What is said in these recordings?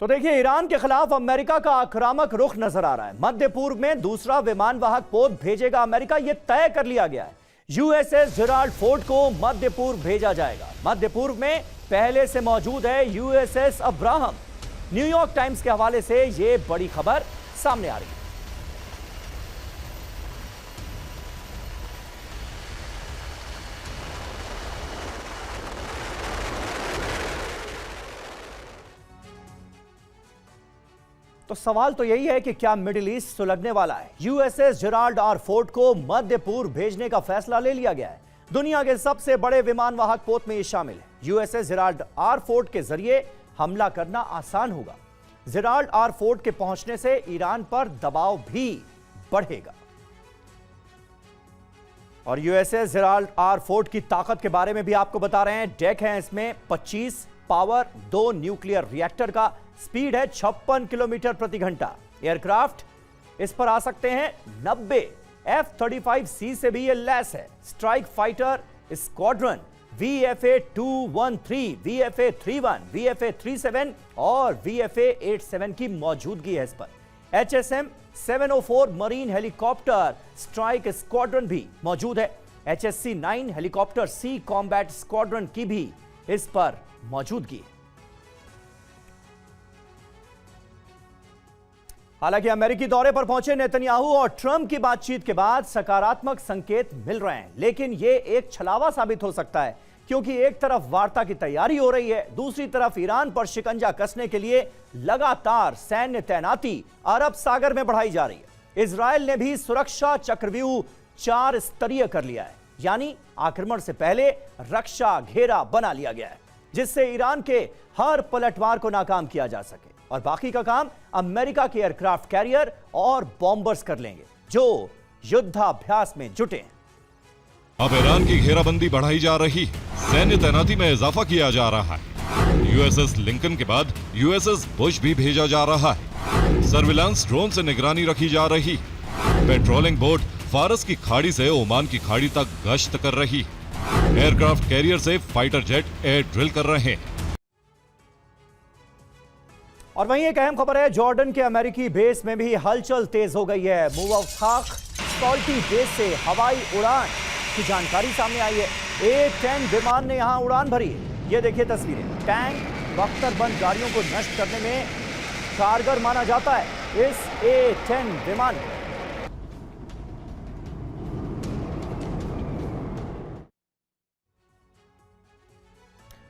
तो देखिए, ईरान के खिलाफ अमेरिका का आक्रामक रुख नजर आ रहा है। मध्य पूर्व में दूसरा विमान वाहक पोत भेजेगा अमेरिका, यह तय कर लिया गया है। यूएसएस जेराल्ड फोर्ड को मध्य पूर्व भेजा जाएगा। मध्य पूर्व में पहले से मौजूद है यूएसएस अब्राहम। न्यूयॉर्क टाइम्स के हवाले से यह बड़ी खबर सामने आ रही है। तो सवाल तो यही है कि क्या मिडिल ईस्ट सुलगने वाला है? यूएसएस जेराल्ड आर फोर्ड को मध्य पूर्व भेजने का फैसला ले लिया गया है। दुनिया के सबसे बड़े विमान वाहक पोत में यह शामिल है। यूएसएस जेराल्ड आर फोर्ड के जरिए हमला करना आसान होगा। जेराल्ड आर फोर्ड के पहुंचने से ईरान पर दबाव भी बढ़ेगा। और यूएसएस जेराल्ड आर फोर्ड की ताकत के बारे में भी आपको बता रहे हैं। डेक है इसमें 25 पावर, 2 न्यूक्लियर रिएक्टर का, स्पीड है 56 किलोमीटर प्रति घंटा। एयरक्राफ्ट इस पर आ सकते हैं 90। F-35C से भी ये लैस है। Strike fighter squadron VFA-213, VFA-31, VFA-37 और VFA-87 की मौजूदगी है इस पर। HSM-704 marine helicopter strike squadron भी मौजूद है। HSC-9 हेलीकॉप्टर सी कॉम्बैट स्क्वाड्रन की भी इस पर मौजूदगी है। हालांकि अमेरिकी दौरे पर पहुंचे नेतन्याहू और ट्रंप की बातचीत के बाद सकारात्मक संकेत मिल रहे हैं, लेकिन यह एक छलावा साबित हो सकता है, क्योंकि एक तरफ वार्ता की तैयारी हो रही है, दूसरी तरफ ईरान पर शिकंजा कसने के लिए लगातार सैन्य तैनाती अरब सागर में बढ़ाई जा रही है। इजरायल ने भी सुरक्षा चक्रव्यूह 4 स्तरीय कर लिया है, यानी आक्रमण से पहले रक्षा घेरा बना लिया गया है, जिससे ईरान के हर पलटवार को नाकाम किया जा सके। और बाकी का काम अमेरिका के एयरक्राफ्ट कैरियर और बॉम्बर्स कर लेंगे, जो युद्धाभ्यास में जुटे हैं। अब ईरान की घेराबंदी बढ़ाई जा रही, सैन्य तैनाती में इजाफा किया जा रहा है। यूएसएस लिंकन के बाद यूएसएस बुश भी भेजा जा रहा है। सर्विलांस ड्रोन से निगरानी रखी जा रही। पेट्रोलिंग बोट फारस की खाड़ी से ओमान की खाड़ी तक गश्त कर रही। एयरक्राफ्ट कैरियर से फाइटर जेट एयर ड्रिल कर रहे हैं। और वहीं एक अहम खबर है, जॉर्डन के अमेरिकी बेस में भी हलचल तेज हो गई है। मुवाफ़ाक़ सॉल्टी बेस से हवाई उड़ान की जानकारी सामने आई है। A-10 विमान ने यहां उड़ान भरी है। ये देखिए तस्वीरें। टैंक बख्तरबंद गाड़ियों को नष्ट करने में कारगर माना जाता है इस A-10 विमान को।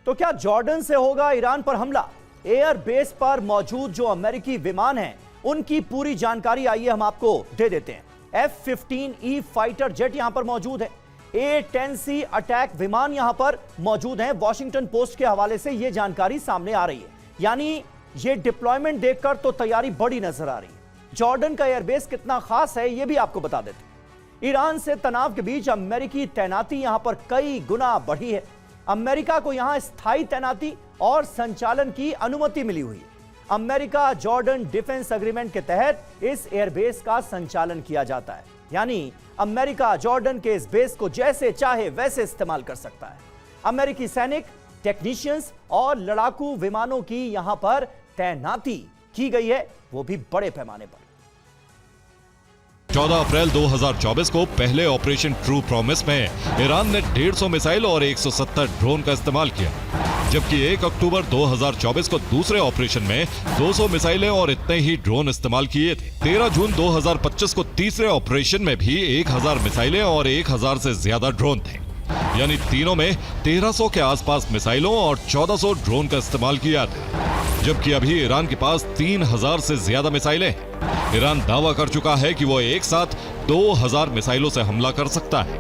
तो क्या जॉर्डन से होगा ईरान पर हमला? एयर बेस पर मौजूद जो अमेरिकी विमान हैं, उनकी पूरी जानकारी आइए हम आपको दे देते हैं। F-15E फाइटर जेट यहां पर मौजूद है। A-10C अटैक विमान यहां पर मौजूद हैं। वॉशिंगटन पोस्ट के हवाले से यह जानकारी सामने आ रही है, यानी यह डिप्लॉयमेंट देखकर तो तैयारी बड़ी नजर आ रही है। जॉर्डन का एयरबेस कितना खास है, यह भी आपको बता देते हैं। ईरान से तनाव के बीच अमेरिकी तैनाती यहां पर कई गुना बढ़ी है। अमेरिका को यहां स्थायी तैनाती और संचालन की अनुमति मिली हुई है। अमेरिका जॉर्डन डिफेंस एग्रीमेंट के तहत इस एयरबेस का संचालन किया जाता है, यानी अमेरिका जॉर्डन के इस बेस को जैसे चाहे वैसे इस्तेमाल कर सकता है। अमेरिकी सैनिक, टेक्नीशियंस और लड़ाकू विमानों की यहां पर तैनाती की गई है, वो भी बड़े पैमाने पर। 14 अप्रैल 2024 को पहले ऑपरेशन ट्रू प्रॉमिस में ईरान ने 150 मिसाइल और 170 ड्रोन का इस्तेमाल किया, जबकि 1 अक्टूबर 2024 को दूसरे ऑपरेशन में 200 मिसाइलें और इतने ही ड्रोन इस्तेमाल किए थे। 13 जून 2025 को तीसरे ऑपरेशन में भी 1000 मिसाइलें और 1000 से ज्यादा ड्रोन थे, यानी तीनों में 1300 के आसपास मिसाइलों और 1400 ड्रोन का इस्तेमाल किया था। जबकि अभी ईरान के पास 3000 से ज्यादा मिसाइलें हैं। ईरान दावा कर चुका है कि वो एक साथ 2000 मिसाइलों से हमला कर सकता है।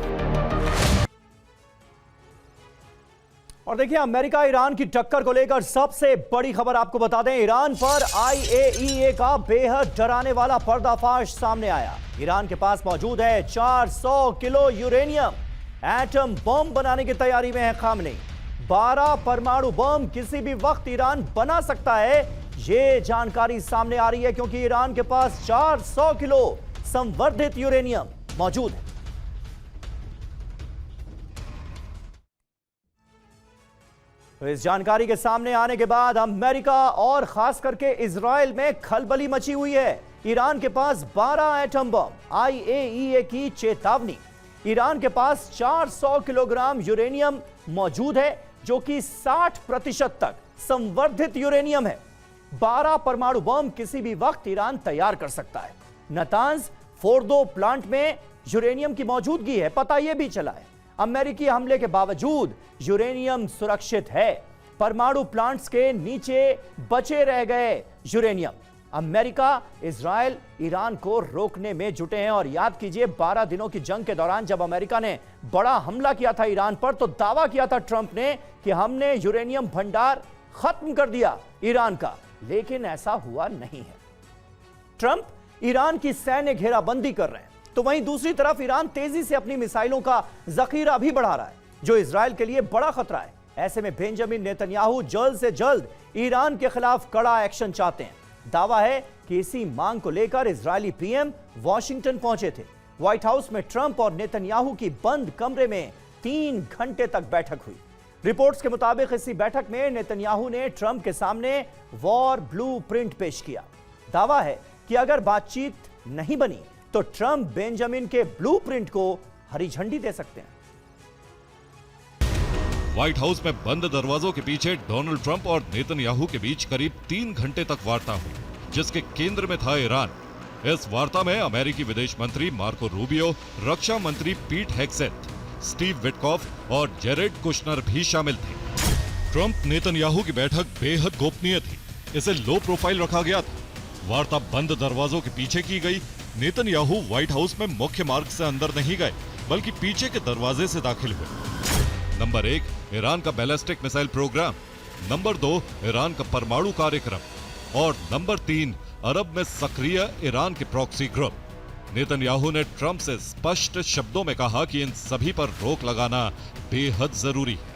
और देखिए, अमेरिका ईरान की टक्कर को लेकर सबसे बड़ी खबर आपको बता दें। ईरान पर IAEA का बेहद डराने वाला पर्दाफाश सामने आया। ईरान के पास मौजूद है 400 किलो यूरेनियम। एटम बम बनाने की तैयारी में है खामनेई। 12 परमाणु बम किसी भी वक्त ईरान बना सकता है, ये जानकारी सामने आ रही है, क्योंकि ईरान के पास 400 किलो संवर्धित यूरेनियम मौजूद है। तो इस जानकारी के सामने आने के बाद अमेरिका और खास करके इजराइल में खलबली मची हुई है। ईरान के पास 12 एटम बम, IAEA की चेतावनी। ईरान के पास 400 किलोग्राम यूरेनियम मौजूद है, जो कि 60% तक संवर्धित यूरेनियम है। 12 परमाणु बम किसी भी वक्त ईरान तैयार कर सकता है। नातांज फोर्दो प्लांट में यूरेनियम की मौजूदगी है, पता यह भी चला है। अमेरिकी हमले के बावजूद यूरेनियम सुरक्षित है। परमाणु प्लांट्स के नीचे बचे रह गए यूरेनियम। अमेरिका, इजराइल ईरान को रोकने में जुटे हैं। और याद कीजिए, 12 दिनों की जंग के दौरान जब अमेरिका ने बड़ा हमला किया था ईरान पर, तो दावा किया था ट्रंप ने कि हमने यूरेनियम भंडार खत्म कर दिया ईरान का, लेकिन ऐसा हुआ नहीं है। ट्रंप ईरान की सैन्य घेराबंदी कर रहे हैं, तो वहीं दूसरी तरफ ईरान तेजी से अपनी मिसाइलों का जखीरा भी बढ़ा रहा है, जो इजराइल के लिए बड़ा खतरा है। ऐसे में बेंजामिन नेतन्याहू जल्द से जल्द ईरान के खिलाफ कड़ा एक्शन चाहते हैं। दावा है कि इसी मांग को लेकर इजरायली पीएम वॉशिंगटन पहुंचे थे। व्हाइट हाउस में ट्रंप और नेतन्याहू की बंद कमरे में 3 घंटे तक बैठक हुई। रिपोर्ट्स के मुताबिक इसी बैठक में नेतन्याहू ने ट्रंप के सामने वॉर ब्लूप्रिंट पेश किया। दावा है कि अगर बातचीत नहीं बनी तो ट्रंप बेंजामिन के ब्लूप्रिंट को हरी झंडी दे सकते हैं। व्हाइट हाउस में बंद दरवाजों के पीछे डोनाल्ड ट्रंप और नेतन्याहू के बीच करीब 3 घंटे तक वार्ता हुई, जिसके केंद्र में था ईरान। इस वार्ता में अमेरिकी विदेश मंत्री मार्को रूबियो, रक्षा मंत्री पीट हेग्सेथ, स्टीव विटकॉफ और जेरेड कुशनर भी शामिल थे। ट्रंप नेतन्याहू की बैठक बेहद गोपनीय थी, इसे लो प्रोफाइल रखा गया था। वार्ता बंद दरवाजों के पीछे की गई। नेतन्याहू व्हाइट हाउस में मुख्य मार्ग से अंदर नहीं गए, बल्कि पीछे के दरवाजे से दाखिल हुए। नंबर 1, ईरान का बैलिस्टिक मिसाइल प्रोग्राम। नंबर 2, ईरान का परमाणु कार्यक्रम। और नंबर 3, अरब में सक्रिय ईरान के प्रॉक्सी ग्रुप। नेतन्याहू ने ट्रंप से स्पष्ट शब्दों में कहा कि इन सभी पर रोक लगाना बेहद जरूरी है।